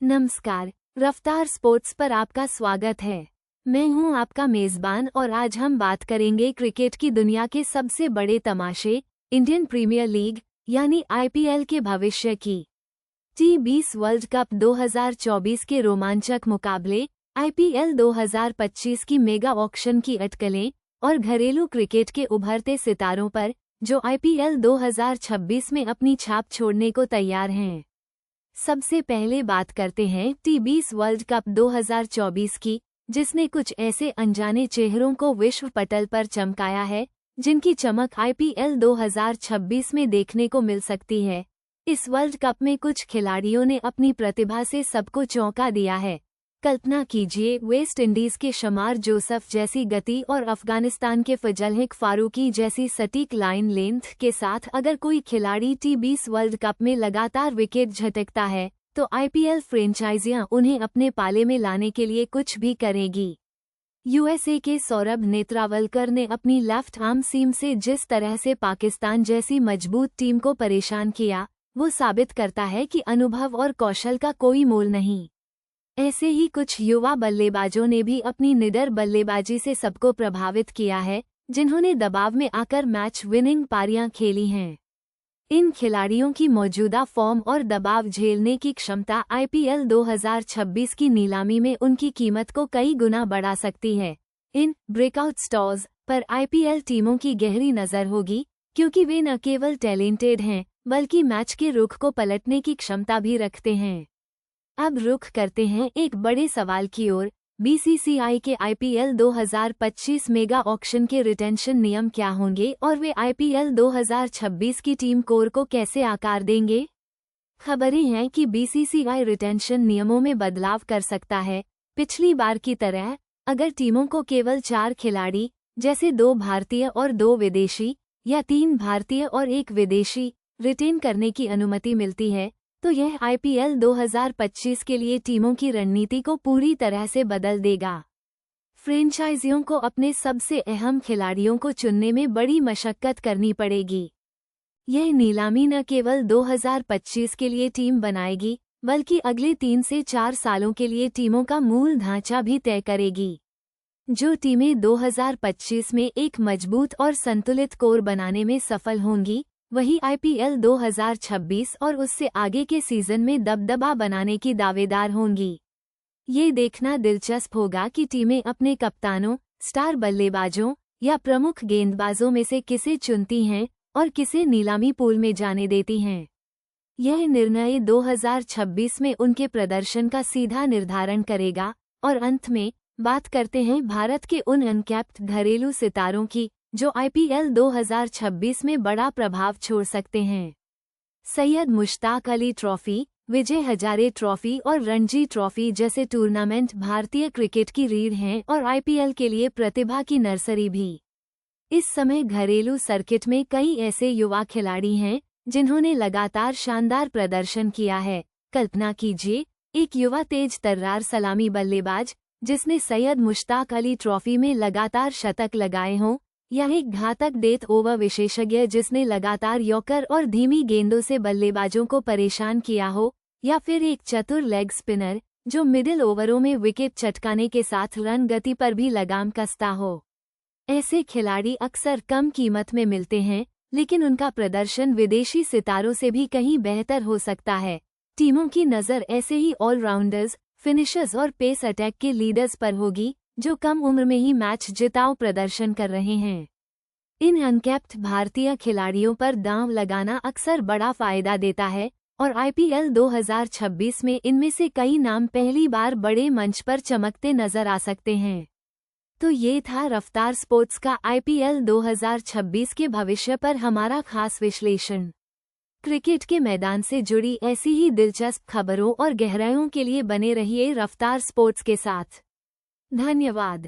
नमस्कार, रफ्तार स्पोर्ट्स पर आपका स्वागत है। मैं हूं आपका मेजबान और आज हम बात करेंगे क्रिकेट की दुनिया के सबसे बड़े तमाशे इंडियन प्रीमियर लीग यानी आईपीएल के भविष्य की। T20 वर्ल्ड कप 2024 के रोमांचक मुकाबले, आईपीएल 2025 की मेगा ऑक्शन की अटकलें और घरेलू क्रिकेट के उभरते सितारों पर जो आईपीएल 2026 में अपनी छाप छोड़ने को तैयार हैं। सबसे पहले बात करते हैं T20 वर्ल्ड कप 2024 की, जिसने कुछ ऐसे अनजाने चेहरों को विश्व पटल पर चमकाया है जिनकी चमक आईपीएल 2026 में देखने को मिल सकती है। इस वर्ल्ड कप में कुछ खिलाड़ियों ने अपनी प्रतिभा से सबको चौंका दिया है। कल्पना कीजिए, वेस्ट इंडीज के शमार जोसफ जैसी गति और अफगानिस्तान के फजलहिक फारूकी जैसी सटीक लाइन लेंथ के साथ अगर कोई खिलाड़ी T20 वर्ल्ड कप में लगातार विकेट झटकता है तो आईपीएल फ्रेंचाइजियां उन्हें अपने पाले में लाने के लिए कुछ भी करेगी। यूएसए के सौरभ नेत्रावलकर ने अपनी लेफ्ट आर्म सीम से जिस तरह से पाकिस्तान जैसी मजबूत टीम को परेशान किया, वो साबित करता है कि अनुभव और कौशल का कोई मोल नहीं। ऐसे ही कुछ युवा बल्लेबाजों ने भी अपनी निडर बल्लेबाजी से सबको प्रभावित किया है, जिन्होंने दबाव में आकर मैच विनिंग पारियां खेली हैं। इन खिलाड़ियों की मौजूदा फॉर्म और दबाव झेलने की क्षमता आईपीएल 2026 की नीलामी में उनकी कीमत को कई गुना बढ़ा सकती है। इन ब्रेकआउट स्टार्स पर आईपीएल टीमों की गहरी नज़र होगी, क्योंकि वे न केवल टैलेंटेड हैं बल्कि मैच के रुख को पलटने की क्षमता भी रखते हैं। अब रुख करते हैं एक बड़े सवाल की ओर। बीसीसीआई के आईपीएल 2025 मेगा ऑक्शन के रिटेंशन नियम क्या होंगे और वे आईपीएल 2026 की टीम कोर को कैसे आकार देंगे? खबरें हैं कि बीसीसीआई रिटेंशन नियमों में बदलाव कर सकता है। पिछली बार की तरह अगर टीमों को केवल 4 खिलाड़ी, जैसे 2 भारतीय और 2 विदेशी या 3 भारतीय और 1 विदेशी, रिटेन करने की अनुमति मिलती है, तो यह आईपीएल 2025 के लिए टीमों की रणनीति को पूरी तरह से बदल देगा। फ्रेंचाइजियों को अपने सबसे अहम खिलाड़ियों को चुनने में बड़ी मशक्कत करनी पड़ेगी। यह नीलामी न केवल 2025 के लिए टीम बनाएगी, बल्कि अगले 3 से 4 सालों के लिए टीमों का मूल ढांचा भी तय करेगी। जो टीमें 2025 में एक मजबूत और संतुलित कोर बनाने में सफल होंगी, वही आईपीएल 2026 और उससे आगे के सीजन में दबदबा बनाने की दावेदार होंगी। ये देखना दिलचस्प होगा कि टीमें अपने कप्तानों, स्टार बल्लेबाजों या प्रमुख गेंदबाजों में से किसे चुनती हैं और किसे नीलामी पूल में जाने देती हैं। यह निर्णय 2026 में उनके प्रदर्शन का सीधा निर्धारण करेगा। और अंत में बात करते हैं भारत के उन अनकैप्ड घरेलू सितारों की, जो आईपीएल 2026 में बड़ा प्रभाव छोड़ सकते हैं। सैयद मुश्ताक अली ट्रॉफी, विजय हजारे ट्रॉफी और रणजी ट्रॉफी जैसे टूर्नामेंट भारतीय क्रिकेट की रीढ़ हैं और आईपीएल के लिए प्रतिभा की नर्सरी भी। इस समय घरेलू सर्किट में कई ऐसे युवा खिलाड़ी हैं जिन्होंने लगातार शानदार प्रदर्शन किया है। कल्पना कीजिए, एक युवा तेज तर्रार सलामी बल्लेबाज जिसने सैयद मुश्ताक अली ट्रॉफी में लगातार शतक लगाए हों, या एक घातक डेथ ओवर विशेषज्ञ जिसने लगातार यॉर्कर और धीमी गेंदों से बल्लेबाजों को परेशान किया हो, या फिर एक चतुर लेग स्पिनर जो मिडिल ओवरों में विकेट चटकाने के साथ रन गति पर भी लगाम कसता हो। ऐसे खिलाड़ी अक्सर कम कीमत में मिलते हैं, लेकिन उनका प्रदर्शन विदेशी सितारों से भी कहीं बेहतर हो सकता है। टीमों की नज़र ऐसे ही ऑलराउंडर्स, फिनिशर्स और पेस अटैक के लीडर्स पर होगी जो कम उम्र में ही मैच जिताऊ प्रदर्शन कर रहे हैं। इन अनकैप्ड भारतीय खिलाड़ियों पर दांव लगाना अक्सर बड़ा फायदा देता है और आईपीएल 2026 में इनमें से कई नाम पहली बार बड़े मंच पर चमकते नजर आ सकते हैं। तो ये था रफ्तार स्पोर्ट्स का आईपीएल 2026 के भविष्य पर हमारा खास विश्लेषण। क्रिकेट के मैदान से जुड़ी ऐसी ही दिलचस्प खबरों और गहराइयों के लिए बने रहिए रफ्तार स्पोर्ट्स के साथ। धन्यवाद।